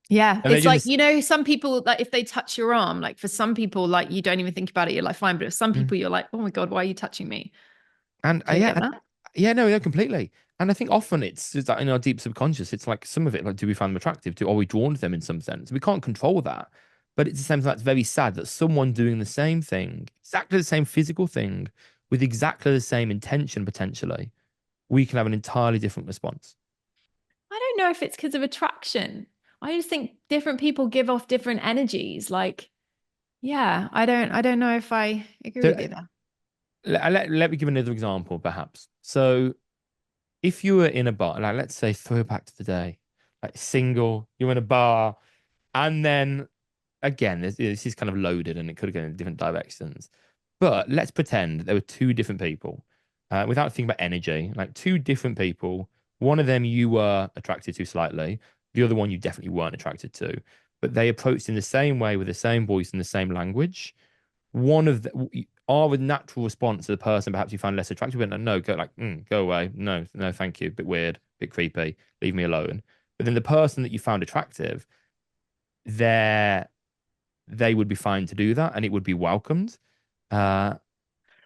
Yeah, And they're it's doing like, this. some people, like if they touch your arm, like for some people, like you don't even think about it, you're like, fine. But if some Mm. people, you're like, oh my God, why are you touching me? And Do you yeah, get that? yeah, no, yeah, completely. And I think often it's just that in our deep subconscious, it's like some of it, like, do we find them attractive? Are we drawn to them in some sense? We can't control that. But it's the same thing that's very sad that someone doing the same thing, exactly the same physical thing, with exactly the same intention potentially, we can have an entirely different response. I don't know if it's because of attraction. I just think different people give off different energies. Like, yeah, I don't know if I agree So with you there. let me give another example, perhaps. So if you were in a bar, like let's say throw back to the day, like single, you're in a bar, and then again, this is kind of loaded and it could have gone in different directions. But let's pretend there were two different people, without thinking about energy, like two different people. One of them you were attracted to slightly, the other one you definitely weren't attracted to. But they approached in the same way with the same voice and the same language. One of the our natural response to the person perhaps you find less attractive, and no, go like, go away, no, no, thank you, bit weird, bit creepy, leave me alone. But then the person that you found attractive, their they would be fine to do that and it would be welcomed. Uh,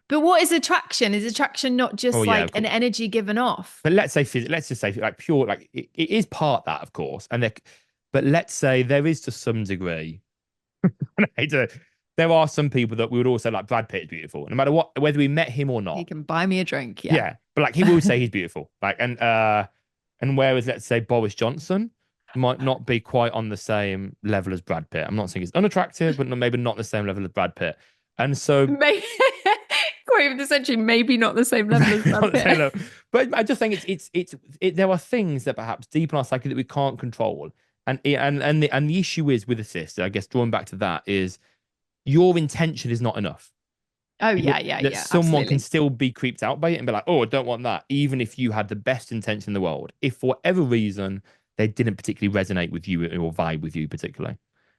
But what is attraction? Is attraction not oh just yeah, like of an course. energy given off? But let's just say like pure, like it is part that, of course. But let's say there is to some degree. There are some people that we would also like Brad Pitt is beautiful, no matter what, whether we met him or He not. can buy me a drink. Yeah. Yeah, but like he will say he's beautiful. Like and whereas let's say Boris Johnson might not be quite on the same level as Brad Pitt. I'm not saying he's unattractive, but maybe not the same level as Brad Pitt. And so Maybe quite essentially maybe not the same level as Brad not the same Pitt. level. But I just think there are things that perhaps deep in our psyche that we can't control. And the issue is with assist, I guess drawing back to that is your intention is not enough. Oh yeah, yeah, That yeah, someone can absolutely. still be creeped out by it and be like, oh, I don't want that, even if you had the best intention in the world. If for whatever reason they didn't particularly resonate with you or vibe with you particularly.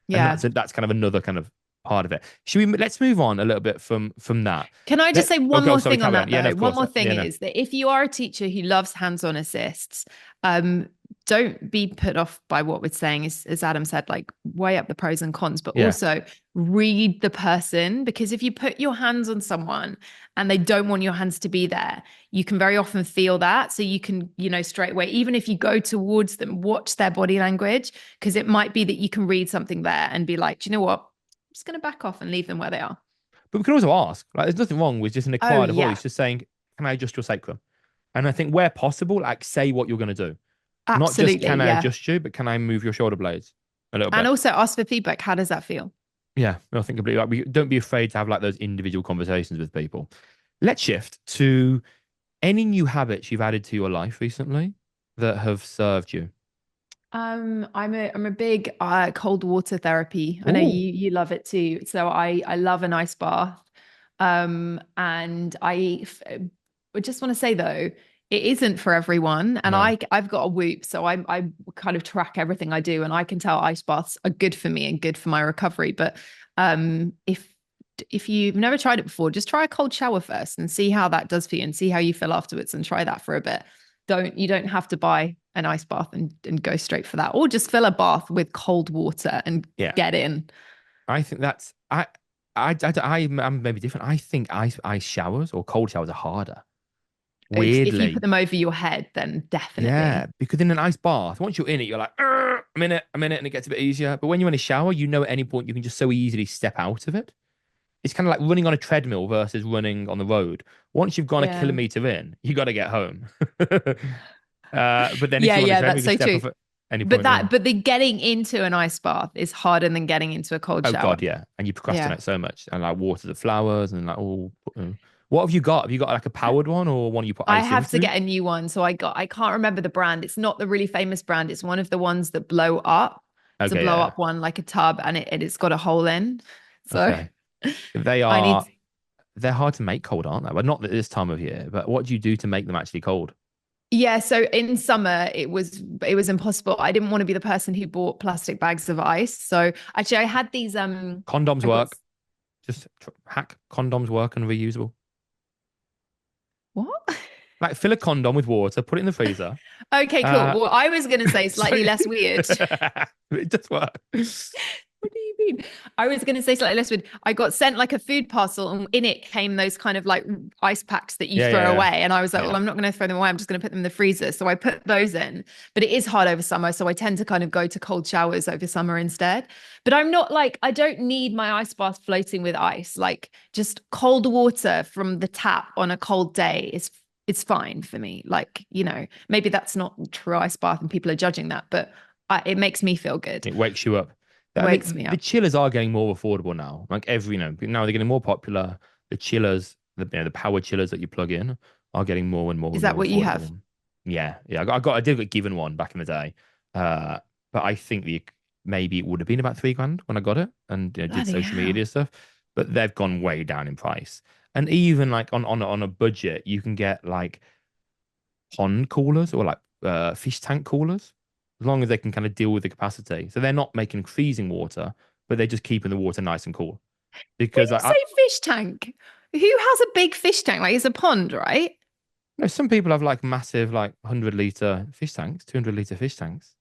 And Yeah. that's kind of another kind of part of it. Should we let's move on a little bit from that. Can I just say one Oh, more sorry, thing on carry on. that Yeah, no, though? of One course. more thing Yeah, no. is that if you are a teacher who loves hands-on assists, um, don't be put off by what we're saying, as Adam said, like weigh up the pros and cons, but Yeah. also read the person. Because if you put your hands on someone and they don't want your hands to be there, you can very often feel that. So you can, straight away, even if you go towards them, watch their body language, because it might be that you can read something there and be like, do you know what? I'm just going to back off and leave them where they are. But we can also ask, like, there's nothing wrong with just in a Oh, quieter yeah, voice, just saying, "Can I adjust your sacrum?" And I think where possible, like, say what you're going to do. Not just absolutely. can I Yeah. adjust you, but can I move your shoulder blades a little And bit? also ask for feedback. How does that feel? Yeah, I think completely. Like, don't be afraid to have like those individual conversations with people. Let's shift to any new habits you've added to your life recently that have served you. I'm a big cold water therapy. I know Oh, you love it too. So I love an ice bath. And I just want to say though, it isn't for everyone. And no. I've got a Whoop, so I kind of track everything I do, and I can tell ice baths are good for me and good for my recovery. But if you've never tried it before, just try a cold shower first and see how that does for you and see how you feel afterwards, and try that for a bit. You don't have to buy an ice bath and go straight for that, or just fill a bath with cold water and Yeah, get in. I think that's I'm maybe different. I think ice showers or cold showers are harder. If you put Weirdly, them over your head, then yeah, definitely. because in an ice bath, once you're in it, you're like, a minute, and it gets a bit easier. But when you're in a shower, you know at any point you can just so easily step out of it. It's kind of like running on a treadmill versus running on the road. Once you've gone a Yeah. kilometer in, you got to get home. But then if Yeah, you're on the yeah, treadmill, that's you can so step true. off at any But point. Yeah. the getting into an ice bath is harder than getting into a cold Oh shower. God, yeah. And you Yeah. procrastinate so much, and like water the flowers, and like all. What have you got? Have you got like a powered one or one you put I ice have to into? get a new one. So I can't remember the brand. It's not the really famous brand. It's one of the ones that blow up. It's a Okay, blow yeah. up one, like a tub, and it's got a hole in. So Okay. They I are need they're hard to make cold, aren't they? But not at this time of year. But what do you do to make them actually cold? Yeah, so in summer it was impossible. I didn't want to be the person who bought plastic bags of ice. So actually I had these Condoms I got work. Just hack condoms work and reusable. what? Like fill a condom with water, put it in the freezer. Okay, cool. Uh, Well, I was going to say so slightly less weird. it does work. What do you mean? I was going to say slightly less weird. I got sent like a food parcel, and in it came those kind of like ice packs that you Yeah, throw yeah, away. And I was like, yeah. well, I'm not going to throw them away. I'm just going to put them in the freezer. So I put those in. But it is hard over summer. So I tend to kind of go to cold showers over summer instead. But I'm not like, I don't need my ice bath floating with ice. Like just cold water from the tap on a cold day is it's fine for me. Like, maybe that's not true ice bath and people are judging that, but it makes me feel good. It wakes you up. I Wakes think me the up. chillers are getting more affordable now. Like now they're getting more popular. The chillers, the power chillers that you plug in are getting more and more Is and that more what you have? affordable. Yeah, yeah. I did get given one back in the day. Uh, but I think maybe it would have been about 3 grand when I got it and did Bloody social hell. media stuff. But they've gone way down in price. And even like on a budget, you can get like pond coolers or like fish tank coolers, as long as they can kind of deal with the capacity. So they're not making freezing water, but they're just keeping the water nice and cool. When Because you say fish tank, who has a big fish tank? Like it's a pond, right? some people have like massive, like 100 liter fish tanks, 200 liter fish tanks.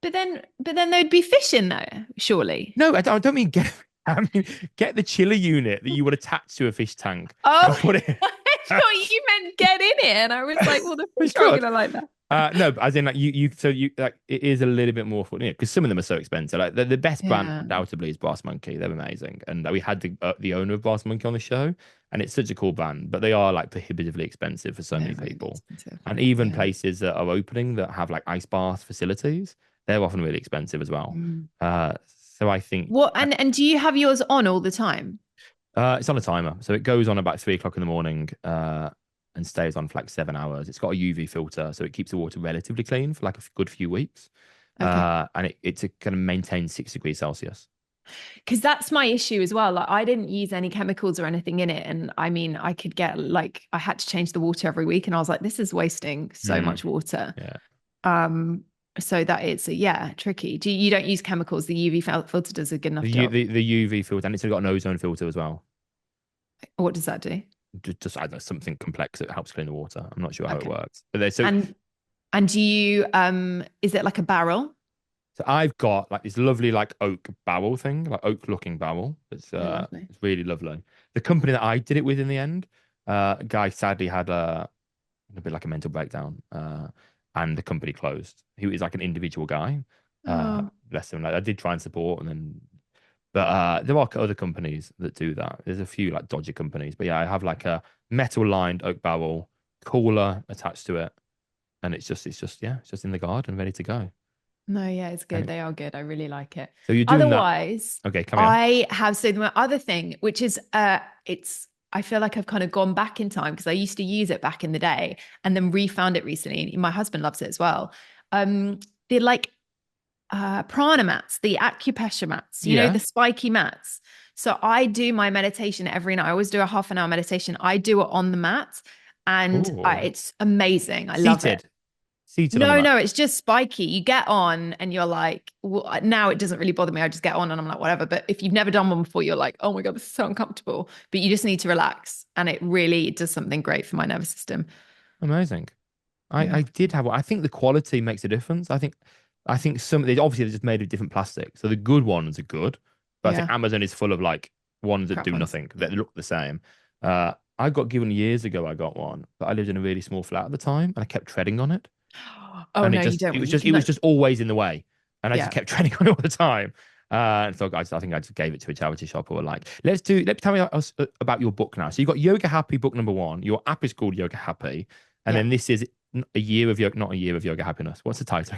But then there'd be fish in there, surely. No, I don't mean get. I mean get the chiller unit that you would attach to a fish tank and Oh, put it. I thought you meant get in it. And I was like, well, the You fish aren't could. gonna like that. No, but as in like you like it is a little bit more for because some of them are so expensive. Like the best brand Yeah. undoubtedly is Brass Monkey. They're amazing, and we had the owner of Brass Monkey on the show, and it's such a cool brand. But they are like prohibitively expensive for so They're many really people, expensive. and even Yeah. places that are opening that have like ice bath facilities, they're often really expensive as well. Mm. So I think What and do you have yours on all the time? it's on a timer, so it goes on about 3 o'clock in the morning. And stays on for like 7 hours. It's got a UV filter, so it keeps the water relatively clean for like a good few weeks. Okay. And it's a kind of maintain 6 degrees Celsius. Because that's my issue as well. Like I didn't use any chemicals or anything in it. And I mean, I could get like I had to change the water every week. And I was like, this is wasting so Mm, much water. yeah. Um, so that it's yeah, tricky. You don't use chemicals. The UV filter does a good enough job. The UV filter, and it's got an ozone filter as well. What does that do? Just I don't know, something complex that helps clean the water. I'm not sure how it Okay. works. But they so And And do you is it like a barrel? So I've got like this lovely like oak barrel thing, like oak looking barrel. Oh, lovely. It's really lovely. The company that I did it with in the end, a guy sadly had a bit like a mental breakdown, and the company closed. He was like an individual guy. Oh, Bless him. Like I did try and support, and then, but there are other companies that do that. There's a few like dodgy companies, but yeah, I have like a metal lined oak barrel, cooler attached to it, and it's just in the garden, ready to go. no, yeah, it's And good. They are good. I really like it. so you're doing that. Otherwise, Okay, carry on. I have so my other thing, which is it's I feel like I've kind of gone back in time because I used to use it back in the day and then refound it recently. And my husband loves it as well. Um, the like prana mats, the acupressure mats, the Yeah. spiky mats. So I do my meditation every night. I always do a half an hour meditation. I do it on the mat and Oh, it's amazing. I love it. seated, seated on the No, mat. no, it's just spiky. You get on and you're like, well, now it doesn't really bother me. I just get on and I'm like, whatever. But if you've never done one before, you're like, oh my God, this is so uncomfortable. But you just need to relax. And it does something great for my nervous system. Amazing. Yeah. I did have one. I think the quality makes a difference. I think some they obviously they're just made of different plastic. So the good ones are good, but I think Yeah. Amazon is full of like ones that Crap do ones. nothing, that look the same. I got given years ago, I got one, but I lived in a really small flat at the time and I kept treading on it. Oh And no, you don't. it was No. just always in the way. And I just Yeah. kept treading on it all the time. And so I think I just gave it to a charity shop or like, let me tell me about your book now. So you got Yoga Happy book number one. Your app is called Yoga Happy. And Yeah. then this is a year of yoga, not a year of yoga happiness. What's the title?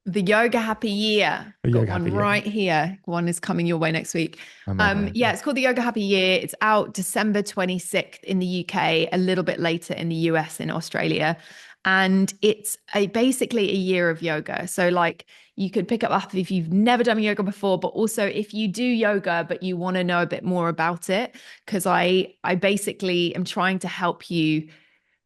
The Yoga Happy Year. A Got yoga one happy year. right here. One is coming your way next week. Yeah, Amazing. it's called the Yoga Happy Year. It's out December 26th in the UK, a little bit later in the US in Australia. And it's basically a year of yoga. So, like, you could pick up if you've never done yoga before, but also if you do yoga, but you want to know a bit more about it, because I basically am trying to help you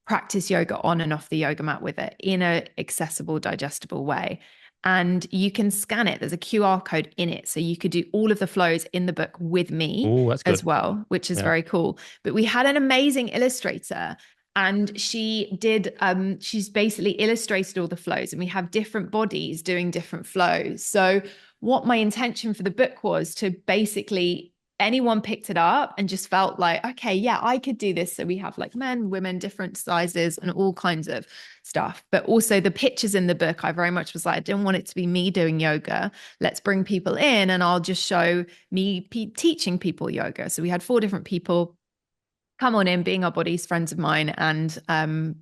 practice yoga on and off the yoga mat with it in a accessible, digestible way. And you can scan it. There's a QR code in it. So you could do all of the flows in the book with me Oh, that's as good. well, which is Yeah. very cool. But we had an amazing illustrator and she's basically illustrated all the flows and we have different bodies doing different flows. So what my intention for the book was to basically anyone picked it up and just felt like, okay, yeah, I could do this. So we have like men, women, different sizes, and all kinds of stuff. But also the pictures in the book, I very much was like, I didn't want it to be me doing yoga. Let's bring people in and I'll just show me teaching people yoga. So we had 4 different people come on in, being our bodies, friends of mine. And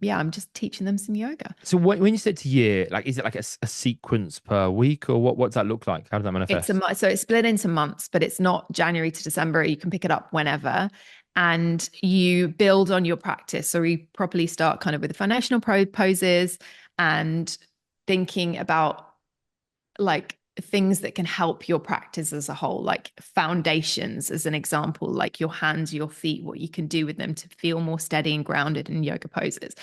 yeah, I'm just teaching them some yoga. So when you said to year, like, is it like a sequence per week or what does that look like? How does that manifest? So it's split into months, but it's not January to December. You can pick it up whenever, and you build on your practice. So we properly start kind of with the foundational poses and thinking about like things that can help your practice as a whole, like foundations, as an example, like your hands, your feet, what you can do with them to feel more steady and grounded in yoga poses.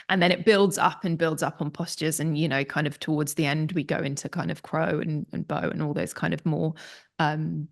And then it builds up and builds up on postures. And, kind of towards the end, we go into kind of crow and bow and all those kind of more um,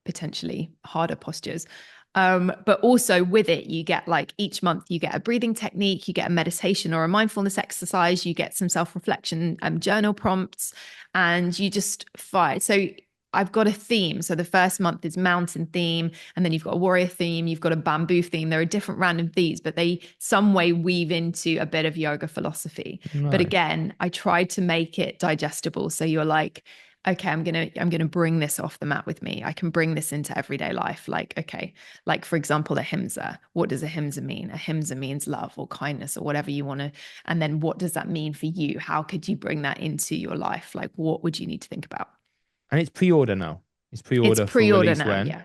potentially harder postures. But also with it, you get like each month, you get a breathing technique, you get a meditation or a mindfulness exercise, you get some self reflection journal prompts, and you just fight. So I've got a theme. So the first month is mountain theme, and then you've got a warrior theme, you've got a bamboo theme. There are different random themes, but they some way weave into a bit of yoga philosophy. But Nice. again, I tried to make it digestible. So you're like, okay, I'm gonna bring this off the mat with me. I can bring this into everyday life. Like, okay, like for example, ahimsa. What does ahimsa mean? Ahimsa means love or kindness or whatever you want to. And then what does that mean for you? How could you bring that into your life? Like, what would you need to think about? And it's pre-order now. It's It's pre-order for pre-order release now, when? yeah.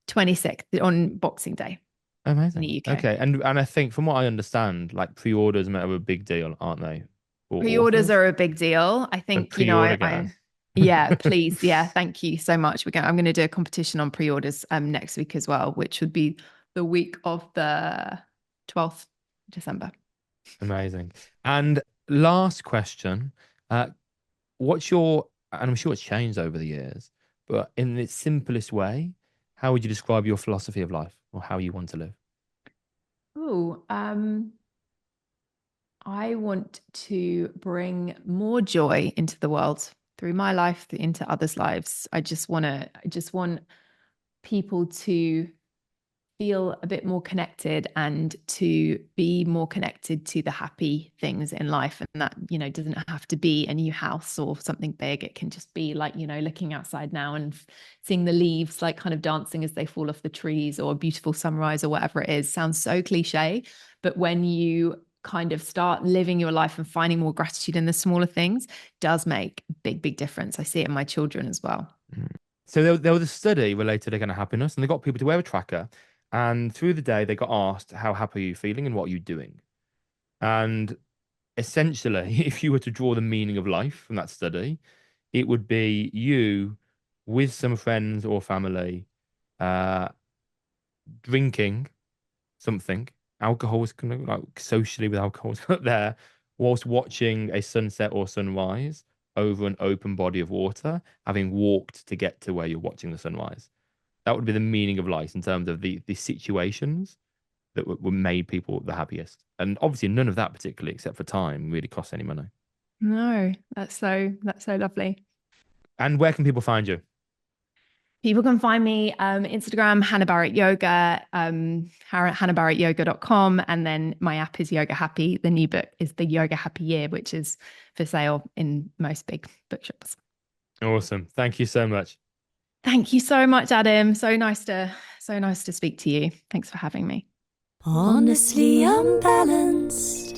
26th on Boxing Day in the Amazing. UK. Okay. And I think from what I understand, like pre-orders are a big deal, aren't they? For Pre-orders authors. are a big deal. I So think, pre-order guys. yeah, please. Yeah, thank you so much. I'm going to do a competition on pre-orders next week as well, which would be the week of the 12th December. Amazing. And last question, uh, what's your, and I'm sure it's changed over the years, but in its simplest way, how would you describe your philosophy of life or how you want to live? Oh, I want to bring more joy into the world through my life, into others' lives. I just want people to feel a bit more connected and to be more connected to the happy things in life. And that, doesn't have to be a new house or something big. It can just be like, looking outside now and seeing the leaves like kind of dancing as they fall off the trees, or a beautiful sunrise, or whatever it is. Sounds so cliche, but when you kind of start living your life and finding more gratitude in the smaller things, does make a big, big difference. I see it in my children as well. Mm. So there was a study related to kind of happiness, and they got people to wear a tracker, and through the day they got asked how happy are you feeling and what are you doing. And essentially, if you were to draw the meaning of life from that study, it would be you with some friends or family, uh, drinking something. Alcohol is kind of like socially with alcohol is up there, whilst watching a sunset or sunrise over an open body of water, having walked to get to where you're watching the sunrise. That would be the meaning of life in terms of the situations that were made people the happiest. And obviously, none of that particularly, except for time, really costs any money. No, that's so lovely. And where can people find you? People can find me Instagram, Hannah Barrett Yoga, hannahbarrettyoga.com. And then my app is Yoga Happy. The new book is The Yoga Happy Year, which is for sale in most big bookshops. Awesome. Thank you so much. Thank you so much, Adam. So nice to speak to you. Thanks for having me. Honestly, unbalanced.